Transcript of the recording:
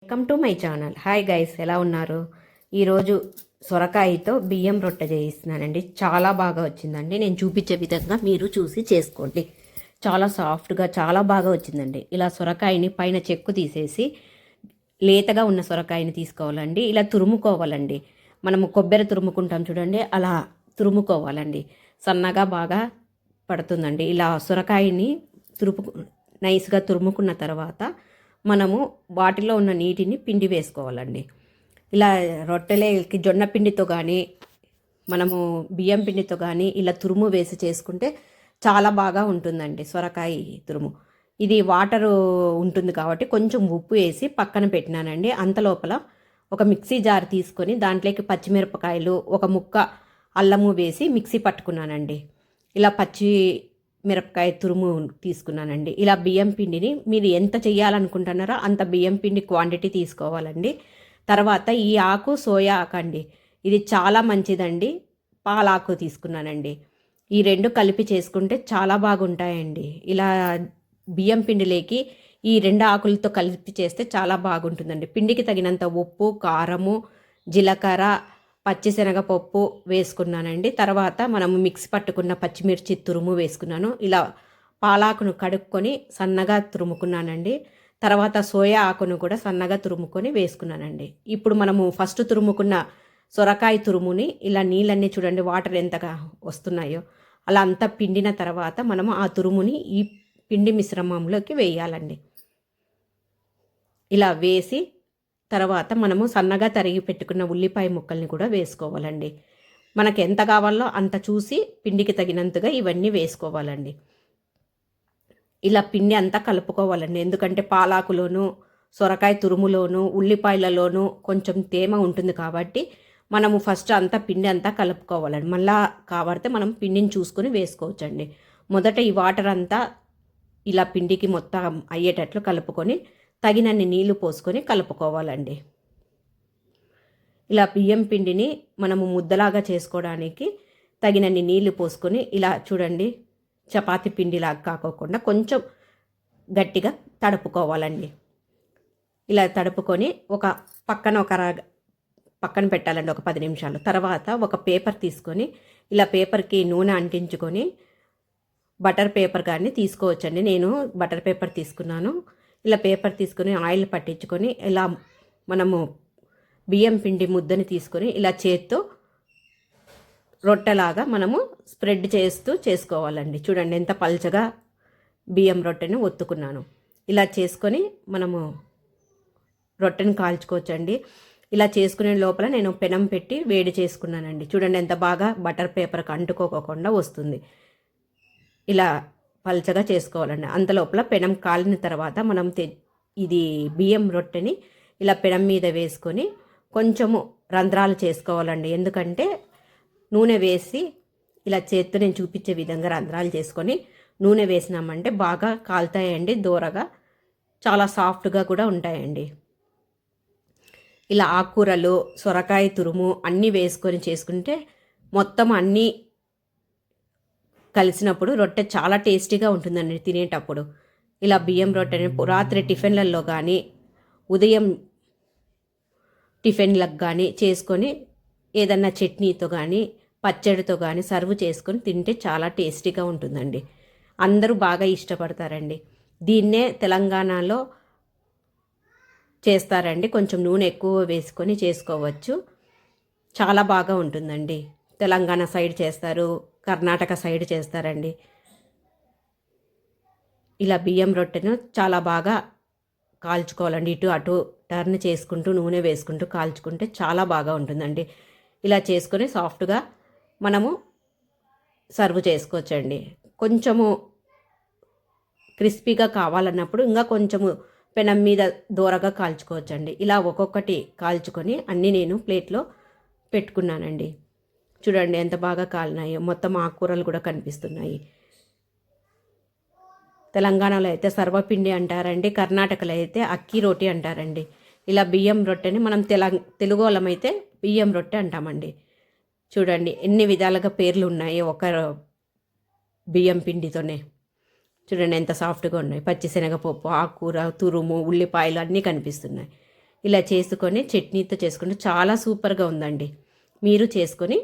Welcome to my channel. Hi guys, ఎలా ఉన్నారు? ఈరోజు సొరకాయతో బియ్యం రొట్టె చేయిస్తున్నానండి. చాలా బాగా వచ్చిందండి. నేను చూపించే విధంగా మీరు చూసి చేసుకోండి. చాలా సాఫ్ట్గా చాలా బాగా వచ్చిందండి. ఇలా సొరకాయని పైన చెక్కు తీసేసి లేతగా ఉన్న సొరకాయని తీసుకోవాలండి. ఇలా తురుముకోవాలండి. మనము కొబ్బరి తురుముకుంటాం చూడండి, అలా తురుముకోవాలండి. సన్నగా బాగా పడుతుందండి. ఇలా సొరకాయని తురుపు నైస్గా తురుముకున్న తర్వాత మనము వాటిలో ఉన్న నీటిని పిండి వేసుకోవాలండి. ఇలా రొట్టెలకి జొన్న పిండితో కానీ మనము బియ్యం పిండితో కానీ ఇలా తురుము వేసి చేసుకుంటే చాలా బాగా ఉంటుందండి సొరకాయ తురుము. ఇది వాటరు ఉంటుంది కాబట్టి కొంచెం ఉప్పు వేసి పక్కన పెట్టినానండి. అంతలోపల ఒక మిక్సీ జార్ తీసుకొని దాంట్లోకి పచ్చిమిరపకాయలు ఒక ముక్క అల్లము వేసి మిక్సీ పట్టుకున్నానండి. ఇలా పచ్చి మిరపకాయ తురుము తీసుకున్నానండి. ఇలా బియ్యం పిండిని మీరు ఎంత చేయాలనుకుంటున్నారో అంత బియ్యం పిండి క్వాంటిటీ తీసుకోవాలండి. తర్వాత ఈ ఆకు సోయా ఆకు అండి, ఇది చాలా మంచిదండి. పాలాకు తీసుకున్నానండి. ఈ రెండు కలిపి చేసుకుంటే చాలా బాగుంటాయండి. ఇలా బియ్యం పిండిలోకి ఈ రెండు ఆకులతో కలిపి చేస్తే చాలా బాగుంటుందండి. పిండికి తగినంత ఉప్పు, కారము, జీలకర్ర, పచ్చిశనగపప్పు వేసుకున్నానండి. తర్వాత మనము మిక్సీ పట్టుకున్న పచ్చిమిర్చి తురుము వేసుకున్నాను. ఇలా పాలాకును కడుక్కొని సన్నగా తురుముకున్నానండి. తర్వాత సోయా ఆకును కూడా సన్నగా తురుముకొని వేసుకున్నానండి. ఇప్పుడు మనము ఫస్ట్ తురుముకున్న సొరకాయ తురుముని ఇలా నీళ్ళన్నీ చూడండి వాటర్ ఎంతగా వస్తున్నాయో అలా అంతా పిండిన తర్వాత మనము ఆ తురుముని ఈ పిండి మిశ్రమంలోకి వేయాలండి. ఇలా వేసి తర్వాత మనము సన్నగా తరిగి పెట్టుకున్న ఉల్లిపాయ ముక్కల్ని కూడా వేసుకోవాలండి. మనకు ఎంత కావాలో అంత చూసి పిండికి తగినంతగా ఇవన్నీ వేసుకోవాలండి. ఇలా పిండి అంతా కలుపుకోవాలండి. ఎందుకంటే పాలాకులోను సొరకాయ తురుములోను ఉల్లిపాయలలోనూ కొంచెం తేమ ఉంటుంది కాబట్టి మనము ఫస్ట్ అంతా పిండి అంతా కలుపుకోవాలండి. మళ్ళా కావాడితే మనం పిండిని చూసుకొని వేసుకోవచ్చండి. మొదట ఈ వాటర్ అంతా ఇలా పిండికి మొత్తం అయ్యేటట్లు కలుపుకొని తగినన్ని నీళ్లు పోసుకొని కలుపుకోవాలండి. ఇలా బియ్యం పిండిని మనము ముద్దలాగా చేసుకోవడానికి తగినన్ని నీళ్లు పోసుకొని ఇలా చూడండి చపాతీ పిండిలాగా కాకోకుండా కొంచెం గట్టిగా తడుపుకోవాలండి. ఇలా తడుపుకొని పక్కన పెట్టాలండి ఒక 10 నిమిషాలు. తర్వాత ఒక పేపర్ తీసుకొని ఇలా పేపర్కి నూనె అంటించుకొని బటర్ పేపర్ కానీ తీసుకోవచ్చండి. నేను బటర్ పేపర్ తీసుకున్నాను. ఇలా పేపర్ తీసుకొని ఆయిల్ పట్టించుకొని ఇలా మనము బియ్యం పిండి ముద్దని తీసుకొని ఇలా చేత్తో రొట్టెలాగా మనము స్ప్రెడ్ చేస్తూ చేసుకోవాలండి. చూడండి ఎంత పల్చగా బియ్యం రొట్టెని ఒత్తుకున్నాను. ఇలా చేసుకొని మనము రొట్టెని కాల్చుకోవచ్చండి. ఇలా చేసుకునే లోపల నేను పెనం పెట్టి వేడి చేసుకున్నానండి. చూడండి ఎంత బాగా బటర్ పేపర్కి అంటుకోకుండా వస్తుంది. ఇలా పల్చగా చేసుకోవాలండి. అంతలోపల పెనం కాలిన తర్వాత మనం ఇది బియ్యం రొట్టెని ఇలా పెనం మీద వేసుకొని కొంచెము రంధ్రాలు చేసుకోవాలండి. ఎందుకంటే నూనె వేసి ఇలా చేత్తో నేను చూపించే విధంగా రంధ్రాలు చేసుకొని నూనె వేసినామంటే బాగా కాలుతాయండి. దూరగా చాలా సాఫ్ట్గా కూడా ఉంటాయండి. ఇలా ఆకుకూరలు సొరకాయ తురుము అన్నీ వేసుకొని చేసుకుంటే మొత్తం అన్నీ కలిసినప్పుడు రొట్టె చాలా టేస్టీగా ఉంటుందండి తినేటప్పుడు. ఇలా బియ్యం రొట్టెని రాత్రి టిఫిన్లలో కానీ ఉదయం టిఫిన్లకు కానీ చేసుకొని ఏదన్నా చట్నీతో కానీ పచ్చడితో కానీ సర్వ్ చేసుకొని తింటే చాలా టేస్టీగా ఉంటుందండి. అందరూ బాగా ఇష్టపడతారండి. దీన్నే తెలంగాణలో చేస్తారండి. కొంచెం నూనె ఎక్కువ వేసుకొని చేసుకోవచ్చు. చాలా బాగా ఉంటుందండి. తెలంగాణ సైడ్ చేస్తారు, కర్ణాటక సైడ్ చేస్తారండి. ఇలా బియ్యం రొట్టెను చాలా బాగా కాల్చుకోవాలండి. ఇటు అటు టర్న్ చేసుకుంటూ నూనె వేసుకుంటూ కాల్చుకుంటే చాలా బాగా ఉంటుందండి. ఇలా చేసుకొని సాఫ్ట్గా మనము సర్వ్ చేసుకోవచ్చండి. కొంచెము క్రిస్పీగా కావాలన్నప్పుడు ఇంకా కొంచెము పెనం మీద దూరగా కాల్చుకోవచ్చండి. ఇలా ఒక్కొక్కటి కాల్చుకొని అన్నీ నేను ప్లేట్లో పెట్టుకున్నానండి. చూడండి ఎంత బాగా కాలినాయో. మొత్తం ఆకుకూరలు కూడా కనిపిస్తున్నాయి. తెలంగాణలో అయితే సర్వపిండి అంటారండి, కర్ణాటకలో అయితే అక్కీ రోటి అంటారండి. ఇలా బియ్యం రొట్టెని మనం తెలుగు వాళ్ళమైతే బియ్యం రొట్టె అంటామండి. చూడండి ఎన్ని విధాలుగా పేర్లు ఉన్నాయి ఒక బియ్యం పిండితోనే. చూడండి ఎంత సాఫ్ట్గా ఉన్నాయి. పచ్చిశనగపప్పు, ఆకుకూర, తురుము, ఉల్లిపాయలు అన్నీ కనిపిస్తున్నాయి. ఇలా చేసుకొని చట్నీతో చేసుకుంటే చాలా సూపర్గా ఉందండి. మీరు చేసుకొని